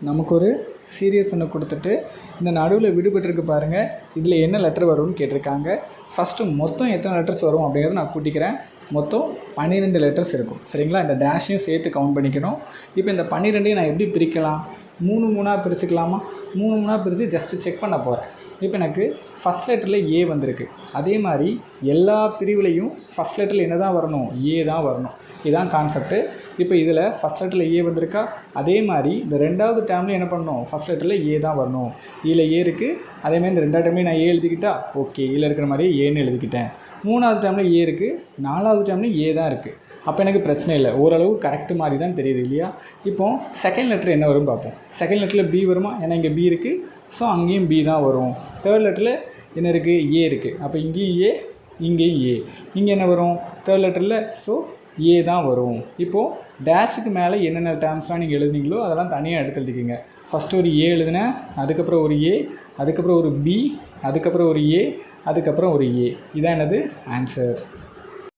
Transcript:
நமக்கு ஒரு சீரியஸ் ஒன்று கொடுத்துட்டு இந்த நடுவில் விடுபட்டிருக்கு பாருங்கள், இதில் என்ன லெட்டர் வரும்னு கேட்டிருக்காங்க. ஃபஸ்ட்டு மொத்தம் எத்தனை லெட்டர்ஸ் வரும் அப்படிங்கிறத நான் கூட்டிக்கிறேன். மொத்தம் 12 லெட்டர்ஸ் இருக்கும். சரிங்களா? இந்த டேஷையும் சேர்த்து கவுண்ட் பண்ணிக்கணும். இப்போ இந்த 12ஐயும் நான் எப்படி பிரிக்கலாம்? 3 பிரிச்சுக்கலாமா? 3 பிரித்து ஜஸ்ட்டு செக் பண்ண போகிறேன். இப்போ எனக்கு ஃபஸ்ட் லெட்டரில் ஏ வந்திருக்கு. அதே மாதிரி எல்லா பிரிவுலையும் ஃபஸ்ட் லெட்டரில் என்ன தான் வரணும்? ஏ தான் வரணும். இதுதான் கான்செப்ட்டு. இப்போ இதில் ஃபஸ்ட் லெட்டரில் ஏ வந்திருக்கா? அதே மாதிரி இந்த ரெண்டாவது டேர்ம்லையும் என்ன பண்ணணும்? ஃபஸ்ட் லெட்டரில் ஏ தான் வரணும். இதில் ஏ இருக்குது. அதேமாதிரி இந்த ரெண்டாவது டேர்ம்லையும் நான் ஏ எழுதிக்கிட்டா ஓகே, இதில் இருக்கிற மாதிரியே ஏன்னு எழுதிக்கிட்டேன். 3வது டேர்மில் ஏ இருக்குது. 4வது டேர்ம்லையும் ஏ தான் இருக்குது. அப்போ எனக்கு பிரச்சனை இல்லை, ஓரளவு கரெக்டு மாதிரி தான் தெரியுது இல்லையா? இப்போது செகண்ட் லெட்டர் என்ன வரும்னு பார்ப்போம். செகண்ட் லெட்டரில் பி வருமா? ஏன்னா இங்கே பி இருக்குது, ஸோ அங்கேயும் பி தான் வரும். தேர்ட் லெட்டரில் என்ன இருக்குது? ஏ இருக்குது. அப்போ இங்கேயும் ஏ, இங்கேயும் ஏ. இங்கே என்ன வரும்? தேர்ட் லெட்டரில், ஸோ ஏ தான் வரும். இப்போது டேஷுக்கு மேலே என்னென்ன டேர்ம்ஸ்லாம் நீங்கள் எழுதுனீங்களோ அதெல்லாம் தனியாக எடுத்து எழுதிக்கிங்க. ஃபஸ்ட்டு ஒரு ஏ எழுதினேன், அதுக்கப்புறம் ஒரு ஏ, அதுக்கப்புறம் ஒரு பி, அதுக்கப்புறம் ஒரு ஏ, அதுக்கப்புறம் ஒரு ஏ. இதான் என்னது? ஆன்சர்.